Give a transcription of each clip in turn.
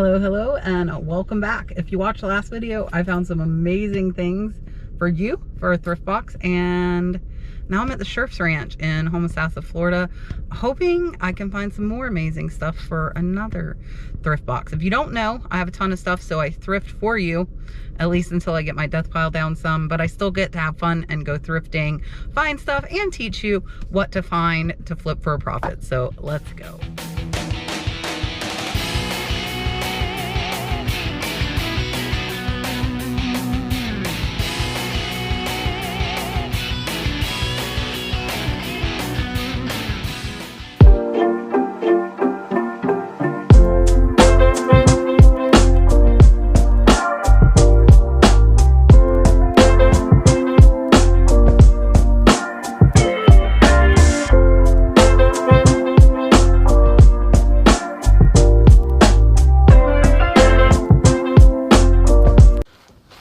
Hello, and welcome back. If you watched the last video, I found some amazing things for you for a thrift box, and now I'm at the Scherf's Ranch in Homosassa, Florida, hoping I can find some more amazing stuff for another thrift box. If you don't know, I have a ton of stuff, so I thrift for you, at least until I get my death pile down some, but I still get to have fun and go thrifting, find stuff, and teach you what to find to flip for a profit. So let's go.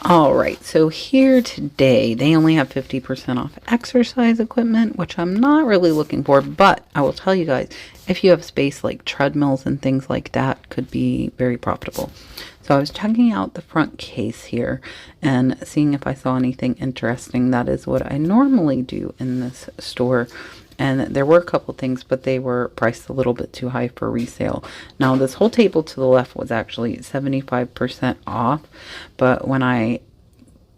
Alright, so here today, they only have 50% off exercise equipment, which I'm not really looking for, but I will tell you guys, if you have space like treadmills and things like that, could be very profitable. So I was checking out the front case here and seeing if I saw anything interesting. That is what I normally do in this store. And there were a couple things, but they were priced a little bit too high for resale. Now, this whole table to the left was actually 75% off, but when I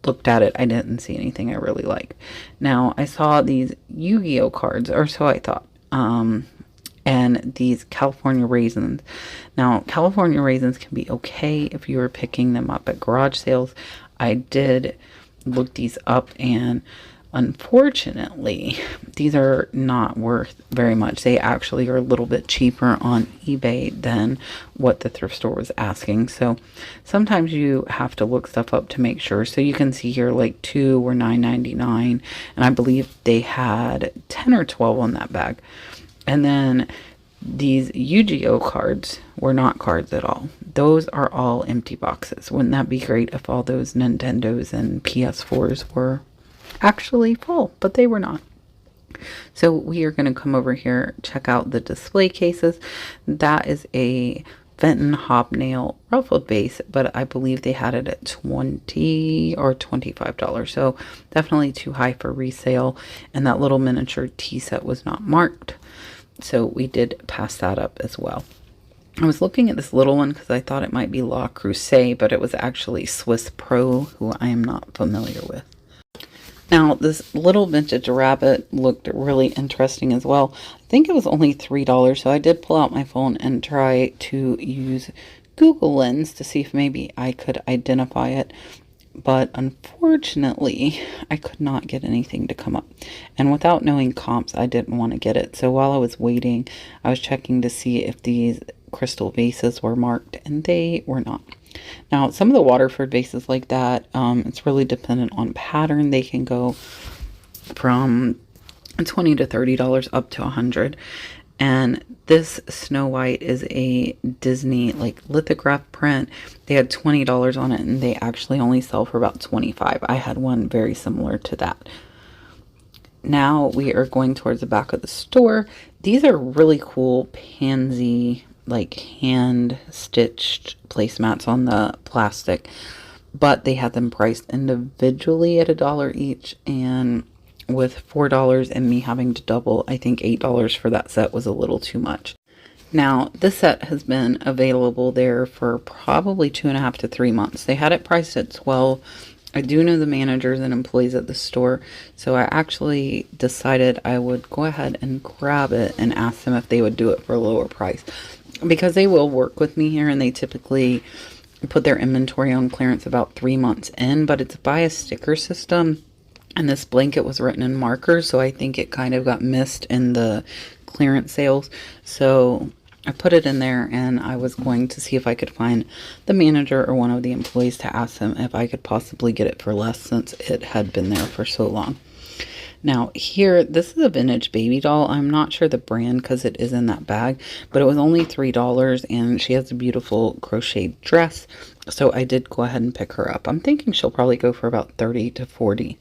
looked at it, I didn't see anything I really liked. Now, I saw these Yu-Gi-Oh cards, or so I thought, and these California raisins. Now, California raisins can be okay if you were picking them up at garage sales. I did look these up, and unfortunately, these are not worth very much. They actually are a little bit cheaper on eBay than what the thrift store was asking. So sometimes you have to look stuff up to make sure. So you can see here like 2 were $9.99, and I believe they had 10 or 12 on that bag. And then these Yu-Gi-Oh cards were not cards at all. Those are all empty boxes. Wouldn't that be great if all those Nintendos and PS4s were actually full? But they were not. So we are going to come over here, check out the display cases. That is a Fenton Hobnail ruffled base, but I believe they had it at $20 or $25. So definitely too high for resale. And that little miniature tea set was not marked, so we did pass that up as well. I was looking at this little one because I thought it might be La Crusade, but it was actually Swiss Pro, who I am not familiar with. Now, this little vintage rabbit looked really interesting as well. I think it was only $3, so I did pull out my phone and try to use Google Lens to see if maybe I could identify it. But unfortunately, I could not get anything to come up. And without knowing comps, I didn't want to get it. So while I was waiting, I was checking to see if these crystal vases were marked, and they were not. Now, some of the Waterford vases like that, it's really dependent on pattern. They can go from $20 to $30 up to $100. And this Snow White is a Disney like lithograph print. They had $20 on it, and they actually only sell for about $25. I had one very similar to that. Now we are going towards the back of the store. These are really cool pansy, like hand stitched placemats on the plastic, but they had them priced individually at $1 each, and with $4 and me having to double, I think $8 for that set was a little too much. Now, this set has been available there for probably 2.5 to 3 months. They had it priced at $12. I do know the managers and employees at the store, so I actually decided I would go ahead and grab it and ask them if they would do it for a lower price, because they will work with me here, and they typically put their inventory on clearance about 3 months in, but it's by a sticker system. And this blanket was written in markers, so I think it kind of got missed in the clearance sales. So I put it in there, and I was going to see if I could find the manager or one of the employees to ask them if I could possibly get it for less, since it had been there for so long. Now here, this is a vintage baby doll. I'm not sure the brand because it is in that bag, but it was only $3, and she has a beautiful crocheted dress. So I did go ahead and pick her up. I'm thinking she'll probably go for about 30 to 40.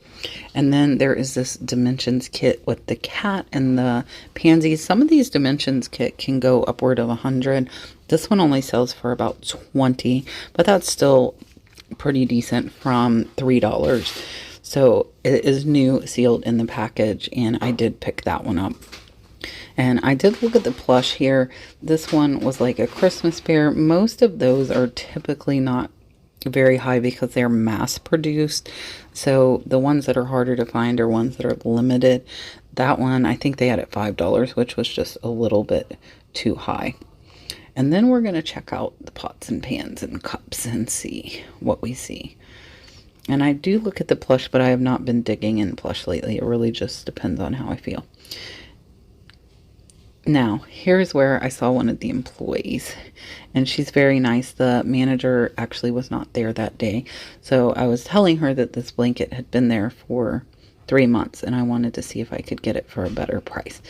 And then there is this Dimensions kit with the cat and the pansies. Some of these Dimensions kit can go upward of 100. This one only sells for about 20, but that's still pretty decent from $3. So it is new, sealed in the package, and I did pick that one up. And I did look at the plush here. This one was like a Christmas bear. Most of those are typically not very high because they're mass produced. So the ones that are harder to find are ones that are limited. That one, I think they had it $5, which was just a little bit too high. And then we're going to check out the pots and pans and cups and see what we see. And I do look at the plush, but I have not been digging in plush lately. It really just depends on how I feel. Now, here's where I saw one of the employees, and she's very nice. The manager actually was not there that day. So I was telling her that this blanket had been there for 3 months, and I wanted to see if I could get it for a better price.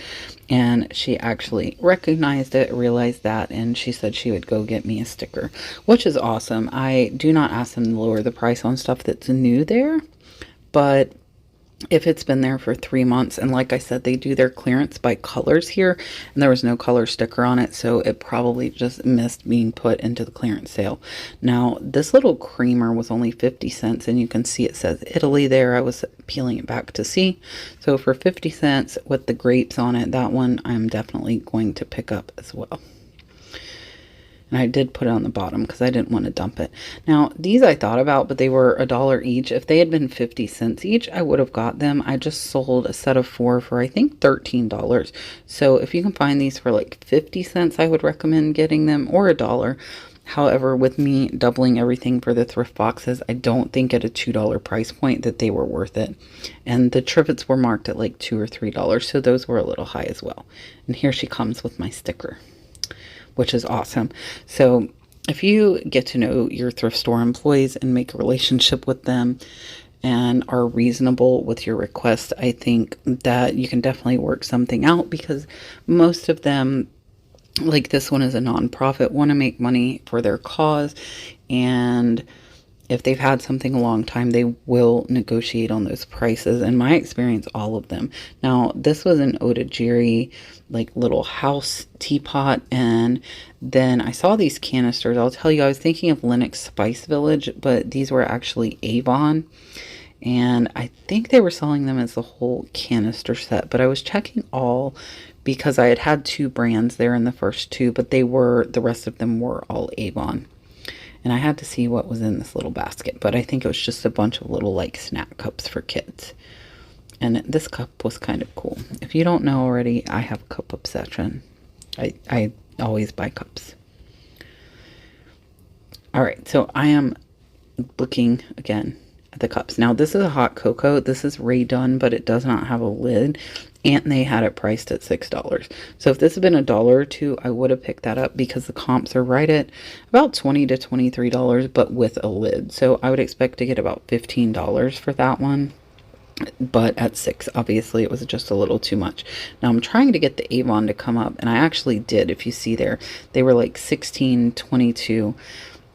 And she actually recognized it, realized that, and she said she would go get me a sticker, which is awesome. I do not ask them to lower the price on stuff that's new there, but if it's been there for 3 months, and like I said, they do their clearance by colors here, and there was no color sticker on it, so it probably just missed being put into the clearance sale. Now, this little creamer was only 50 cents, and you can see it says Italy there. I was peeling it back to see. So for 50 cents with the grapes on it, that one I'm definitely going to pick up as well. And I did put it on the bottom because I didn't want to dump it. Now, these I thought about, but they were $1 each. If they had been 50 cents each, I would have got them. I just sold a set of 4 for, I think, $13. So if you can find these for like 50 cents, I would recommend getting them, or $1. However, with me doubling everything for the thrift boxes, I don't think at a $2 price point that they were worth it. And the trivets were marked at like $2 or $3, so those were a little high as well. And here she comes with my sticker, which is awesome. So if you get to know your thrift store employees and make a relationship with them and are reasonable with your request, I think that you can definitely work something out, because most of them, like this one is a nonprofit, want to make money for their cause, and if they've had something a long time, they will negotiate on those prices. In my experience, all of them. Now, this was an Otajiri, like little house teapot. And then I saw these canisters. I'll tell you, I was thinking of Lenox Spice Village, but these were actually Avon. And I think they were selling them as a whole canister set. But I was checking all because I had had 2 brands there in the first 2, but the rest of them were all Avon. And I had to see what was in this little basket, but I think it was just a bunch of little like snack cups for kids. And this cup was kind of cool. If you don't know already, I have a cup obsession. I always buy cups. All right, so I am looking again at the cups. Now, this is a hot cocoa. This is Rae Dunn, but it does not have a lid. And they had it priced at $6. So if this had been $1 or $2, I would have picked that up, because the comps are right at about $20 to $23, but with a lid. So I would expect to get about $15 for that one. But at $6, obviously, it was just a little too much. Now I'm trying to get the Avon to come up, and I actually did. If you see there, they were like $16, $22.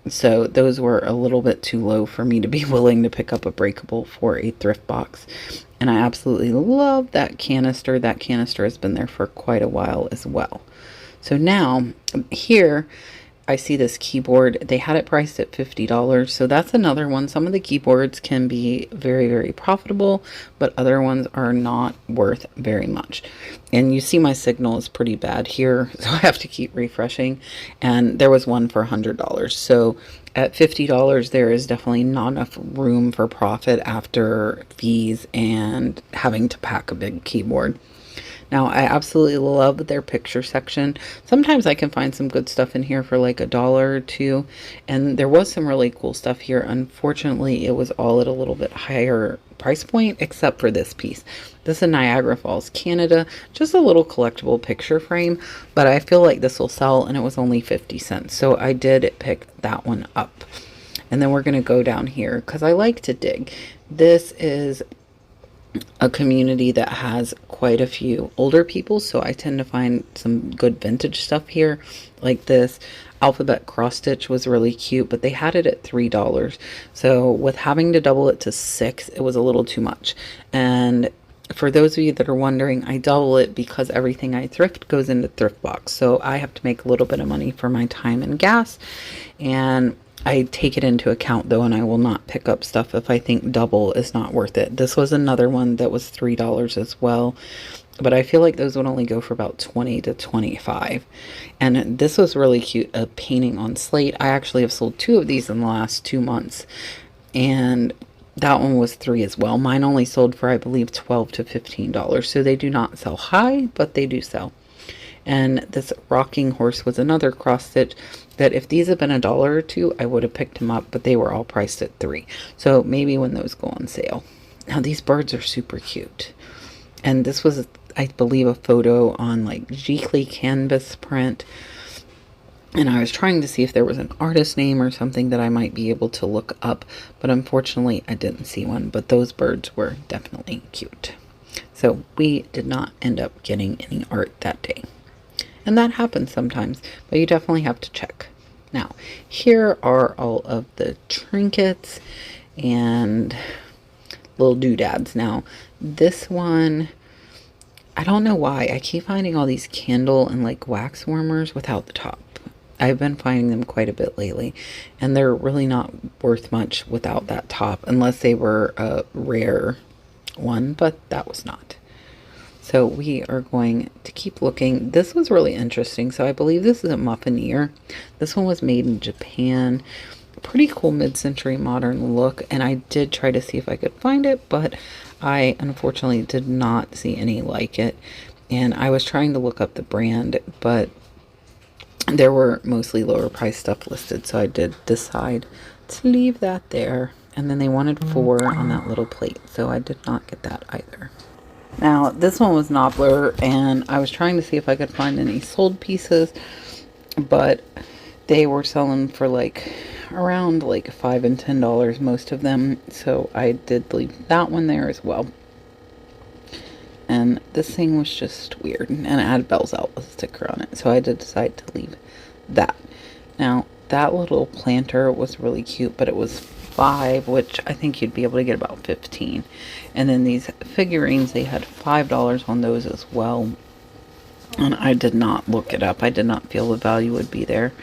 So those were a little bit too low for me to be willing to pick up a breakable for a thrift box. And I absolutely love that canister. That canister has been there for quite a while as well. So now here I see this keyboard. They had it priced at $50. So that's another one. Some of the keyboards can be very, very profitable, but other ones are not worth very much. And you see my signal is pretty bad here, so I have to keep refreshing. And there was one for $100. So at $50, there is definitely not enough room for profit after fees and having to pack a big keyboard. Now, I absolutely love their picture section. Sometimes I can find some good stuff in here for like $1 or $2. And there was some really cool stuff here. Unfortunately, it was all at a little bit higher price point, except for this piece. This is Niagara Falls, Canada. Just a little collectible picture frame. But I feel like this will sell, and it was only 50 cents. So I did pick that one up. And then we're going to go down here because I like to dig. This is a community that has quite a few older people, so I tend to find some good vintage stuff here. Like this alphabet cross stitch was really cute, but they had it at $3. So with having to double it to $6, it was a little too much. And for those of you that are wondering, I double it because everything I thrift goes into thrift box. So I have to make a little bit of money for my time and gas, and I take it into account though, and I will not pick up stuff if I think double is not worth it. This was another one that was $3 as well, but I feel like those would only go for about 20 to 25. And this was really cute, a painting on slate. I actually have sold 2 of these in the last 2 months, and that one was 3 as well. Mine only sold for, I believe, $12 to $15. So they do not sell high, but they do sell. And this rocking horse was another cross stitch that if these had been $1 or $2, I would have picked them up, but they were all priced at 3. So maybe when those go on sale. Now these birds are super cute. And this was, I believe, a photo on like Giclée canvas print. And I was trying to see if there was an artist name or something that I might be able to look up, but unfortunately I didn't see one. But those birds were definitely cute. So we did not end up getting any art that day. And that happens sometimes, but you definitely have to check. Now, here are all of the trinkets and little doodads. Now, this one, I don't know why. I keep finding all these candle and like wax warmers without the top. I've been finding them quite a bit lately, and they're really not worth much without that top, unless they were a rare one, but that was not. So we are going to keep looking. This was really interesting. So I believe this is a Muffineer. This one was made in Japan. Pretty cool mid-century modern look, and I did try to see if I could find it, but I unfortunately did not see any like it. And I was trying to look up the brand, but there were mostly lower price stuff listed, so I did decide to leave that there. And then they wanted 4 on that little plate, so I did not get that either. Now this one was Nobler, and I was trying to see if I could find any sold pieces, but they were selling for like around like $5 and $10, most of them, so I did leave that one there as well. And this thing was just weird, and it had Bell's Outlet sticker on it, so I did decide to leave that. Now that little planter was really cute, but it was $5, which I think you'd be able to get about 15. And then these figurines, they had $5 on those as well, and I did not look it up. I did not feel the value would be there.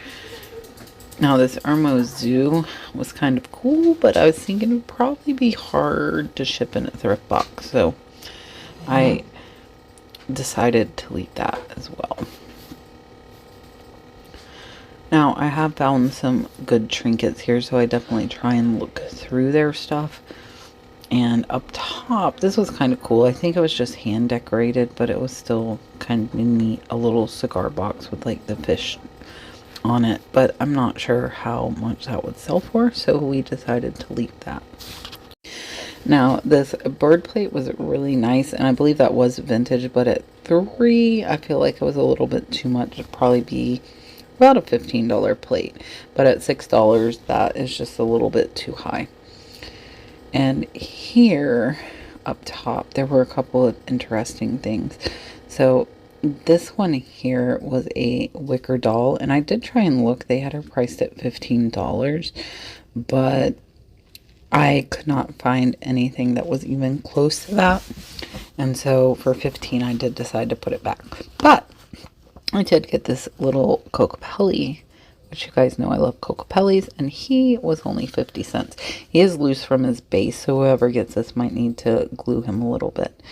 Now this Irmo Zoo was kind of cool, but I was thinking it would probably be hard to ship in a thrift box, so I decided to leave that as well. Now, I have found some good trinkets here, so I definitely try and look through their stuff. And up top, this was kind of cool. I think it was just hand decorated, but it was still kind of neat. A little cigar box with like the fish on it, but I'm not sure how much that would sell for, so we decided to leave that. Now, this bird plate was really nice, and I believe that was vintage, but at $3, I feel like it was a little bit too much. It'd probably be about a $15 plate, but at $6, that is just a little bit too high. And here up top, there were a couple of interesting things. So this one here was a wicker doll, and I did try and look. They had her priced at $15, but I could not find anything that was even close to that. And so for $15, I did decide to put it back. But I did get this little Kokopelli, which you guys know I love Kokopellis, and he was only 50 cents. He is loose from his base, so whoever gets this might need to glue him a little bit.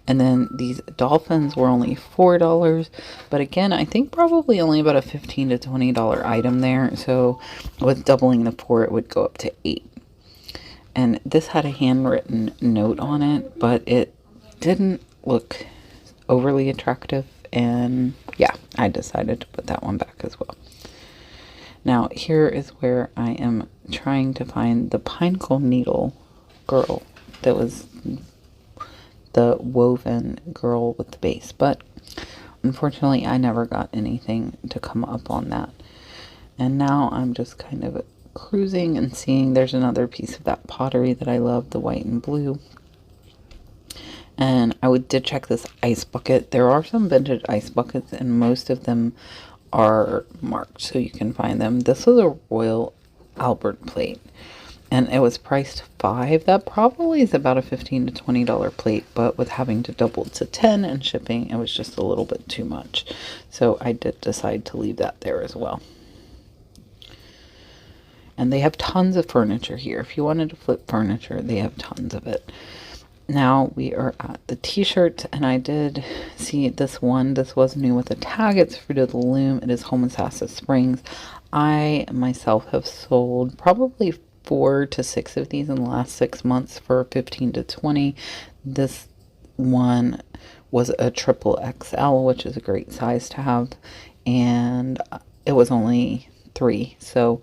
And then these dolphins were only $4, but again, I think probably only about a $15 to $20 item there, so with doubling the 4, it would go up to $8. And this had a handwritten note on it, but it didn't look overly attractive, and yeah, I decided to put that one back as well. Now, here is where I am trying to find the Pinecone Needle girl that was the woven girl with the base, but unfortunately, I never got anything to come up on that. And now I'm just kind of cruising and seeing there's another piece of that pottery that I love, the white and blue. And I did check this ice bucket. There are some vintage ice buckets, and most of them are marked, so you can find them. This was a Royal Albert plate, and it was priced $5. That probably is about a $15 to $20 plate, but with having to double to 10 and shipping, it was just a little bit too much. So I did decide to leave that there as well. And they have tons of furniture here. If you wanted to flip furniture, they have tons of it. Now we are at the t-shirts, and I did see this one. This was new with a tag. It's Fruit of the Loom. It is Homosassa Springs. I myself have sold probably 4 to 6 of these in the last 6 months for 15 to 20. This one was a triple XL, which is a great size to have, and it was only 3. So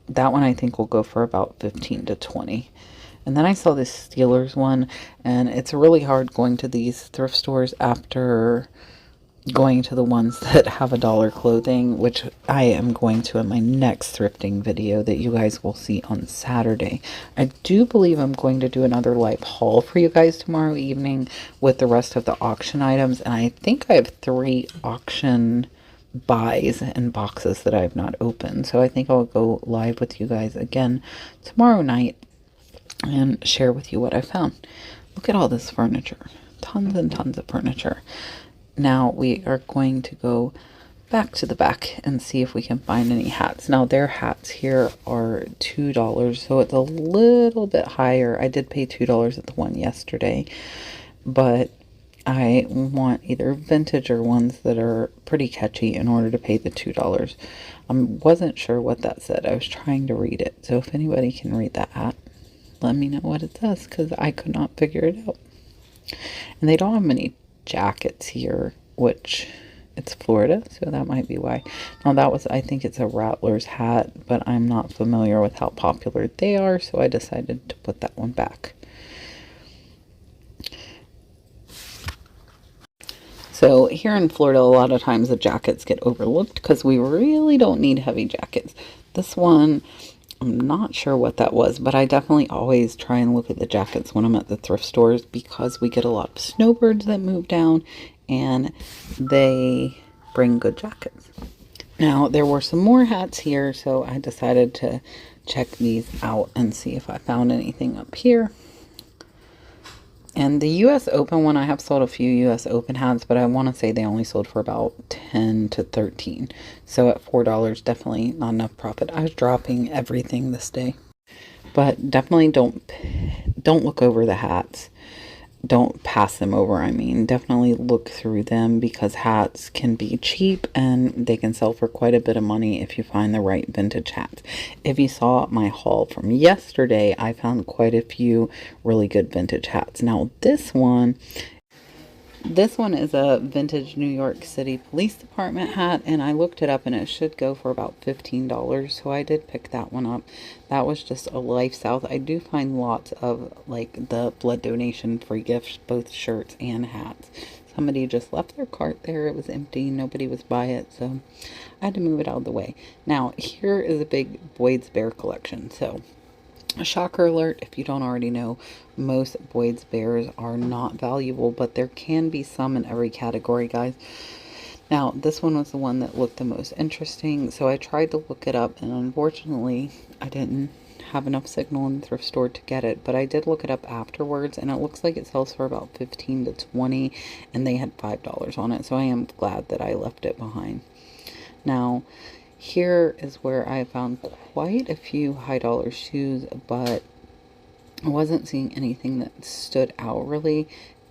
that one I think will go for about 15 to 20. And then I saw this Steelers one, and it's really hard going to these thrift stores after going to the ones that have $1 clothing, which I am going to in my next thrifting video that you guys will see on Saturday. I do believe I'm going to do another live haul for you guys tomorrow evening with the rest of the auction items, and I think I have 3 auction buys and boxes that I have not opened. So I think I'll go live with you guys again tomorrow night and share with you what I found. Look at all this furniture. Tons and tons of furniture. Now we are going to go back to the back and see if we can find any hats. Now their hats here are $2, so it's a little bit higher. I did pay $2 at the one yesterday, but I want either vintage or ones that are pretty catchy in order to pay the $2. I wasn't sure what that said. I was trying to read it. So if anybody can read that hat, let me know what it says, because I could not figure it out. And they don't have many jackets here, which it's Florida, so that might be why. Now that was, I think it's a Rattlers hat, but I'm not familiar with how popular they are, so I decided to put that one back. So here in Florida, a lot of times the jackets get overlooked because we really don't need heavy jackets. This one, I'm not sure what that was, but I definitely always try and look at the jackets when I'm at the thrift stores, because we get a lot of snowbirds that move down and they bring good jackets. Now there were some more hats here, so I decided to check these out and see if I found anything up here. And the US Open one, I have sold a few US Open hats, but I want to say they only sold for about 10 to 13. So at $4, definitely not enough profit. I was dropping everything this day. But definitely don't look over the hats. Don't pass them over, I mean. Definitely look through them, because hats can be cheap and they can sell for quite a bit of money if you find the right vintage hats. If you saw my haul from yesterday, I found quite a few really good vintage hats. Now this one is a vintage New York City Police Department hat, and I looked it up and it should go for about $15, so I did pick that one up. That was just a Life South. I do find lots of like the blood donation free gifts, both shirts and hats. Somebody just left their cart there. It was empty. Nobody was by it, so I had to move it out of the way. Now here is a big Boyd's Bear collection. So a shocker alert, if you don't already know, most Boyd's Bears are not valuable, but there can be some in every category, guys. Now, this one was the one that looked the most interesting, so I tried to look it up, and unfortunately, I didn't have enough signal in the thrift store to get it, but I did look it up afterwards, and it looks like it sells for about 15 to 20, and they had $5 on it, so I am glad that I left it behind. Now, here is where I found quite a few high dollar shoes, but I wasn't seeing anything that stood out really.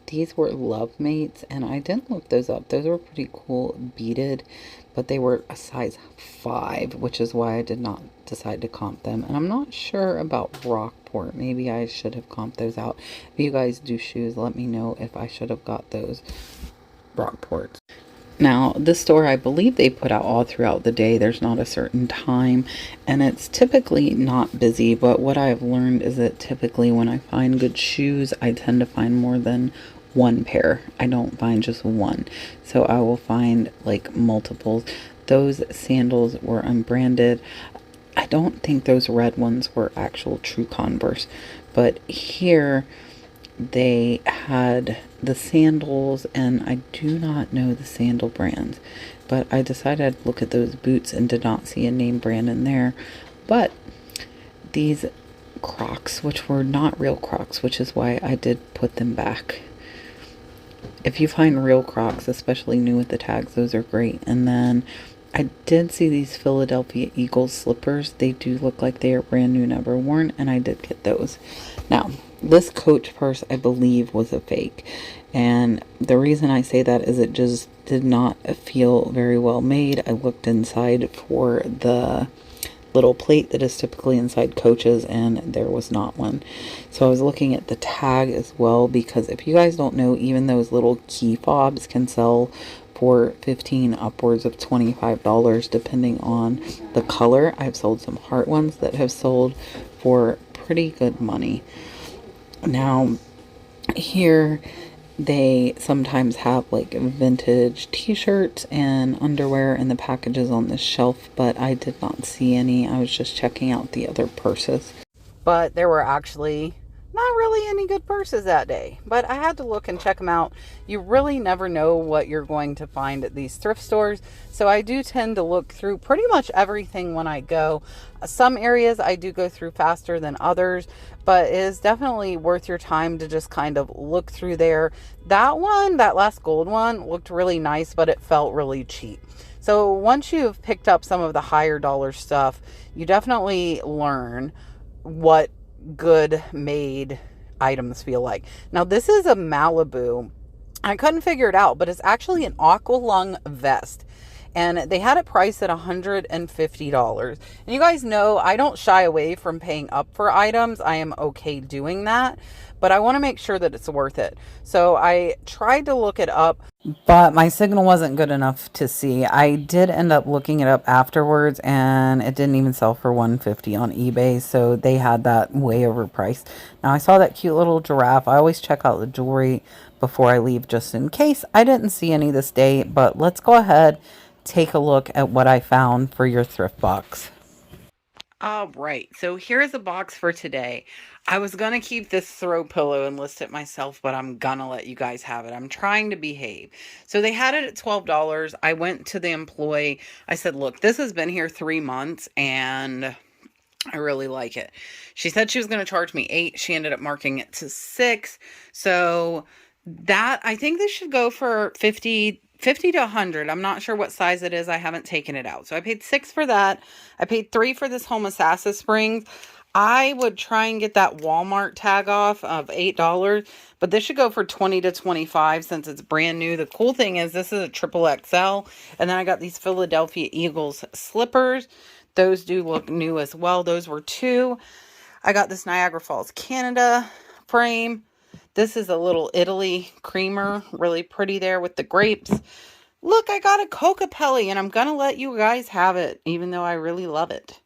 These were Love Mates, and I didn't look those up. Those were pretty cool, beaded, but they were a size 5, which is why I did not decide to comp them. And I'm not sure about Rockport. Maybe I should have comped those out. If you guys do shoes, let me know if I should have got those Rockports. Now, this store, I believe they put out all throughout the day. There's not a certain time, and it's typically not busy, but what I've learned is that typically when I find good shoes, I tend to find more than one pair. I don't find just one. So I will find like multiples. Those sandals were unbranded. I don't think those red ones were actual true Converse, but here they had the sandals, and I do not know the sandal brands, but I decided I'd look at those boots and did not see a name brand in there. But these Crocs, which were not real Crocs, which is why I did put them back. If you find real Crocs, especially new with the tags, those are great. And then I did see these Philadelphia Eagles slippers. They do look like they are brand new, never worn, and I did get those. Now, this Coach purse, I believe, was a fake. And the reason I say that is it just did not feel very well made. I looked inside for the little plate that is typically inside Coaches, and there was not one. So I was looking at the tag as well, because if you guys don't know, even those little key fobs can sell for $15 upwards of $25 depending on the color. I've sold some heart ones that have sold for pretty good money. Now here they sometimes have like vintage t-shirts and underwear in the packages on the shelf, but I did not see any. I was just checking out the other purses. But there were actually not really any good purses that day, but I had to look and check them out. You really never know what you're going to find at these thrift stores, so I do tend to look through pretty much everything when I go. Some areas I do go through faster than others, but it is definitely worth your time to just kind of look through there. That one, that last gold one, looked really nice, but it felt really cheap. So once you've picked up some of the higher dollar stuff, you definitely learn what good made items feel like. Now this is a Malibu. I couldn't figure it out, but it's actually an aqua lung vest, and they had it priced at $150. And you guys know I don't shy away from paying up for items. I am okay doing that, but I want to make sure that it's worth it. So I tried to look it up, but my signal wasn't good enough to see. I did end up looking it up afterwards, and it didn't even sell for $150 on eBay, so they had that way overpriced. Now I saw that cute little giraffe. I always check out the jewelry before I leave just in case. I didn't see any this day, but let's go ahead, take a look at what I found for your thrift box. All right, so here's a box for today. I was going to keep this throw pillow and list it myself, but I'm going to let you guys have it. I'm trying to behave. So they had it at $12. I went to the employee. I said, look, this has been here 3 months and I really like it. She said she was going to charge me $8. She ended up marking it to $6. So that, I think this should go for 50 to 100. I'm not sure what size it is. I haven't taken it out. So I paid $6 for that. I paid $3 for this Homosassa Springs. I would try and get that Walmart tag off of $8, but this should go for 20 to 25 since it's brand new. The cool thing is this is a triple XL. And then I got these Philadelphia Eagles slippers. Those do look new as well. Those were $2. I got this Niagara Falls, Canada frame. This is a little Italy creamer, really pretty there with the grapes. Look, I got a Kokopelli, and I'm going to let you guys have it, even though I really love it.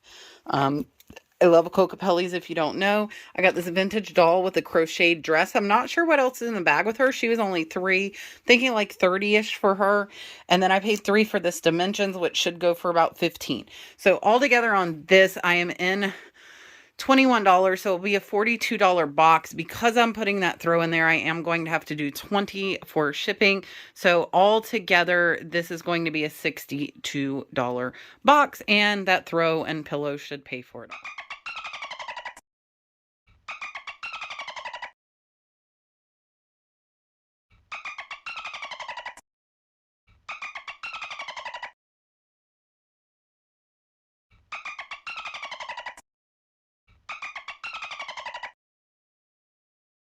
I love Kokopellis if you don't know. I got this vintage doll with a crocheted dress. I'm not sure what else is in the bag with her. She was only $3, thinking like 30-ish for her. And then I paid $3 for this Dimensions, which should go for about $15. So altogether on this, I am in $21, so it'll be a $42 box. Because I'm putting that throw in there, I am going to have to do $20 for shipping. So altogether, this is going to be a $62 box, and that throw and pillow should pay for it all.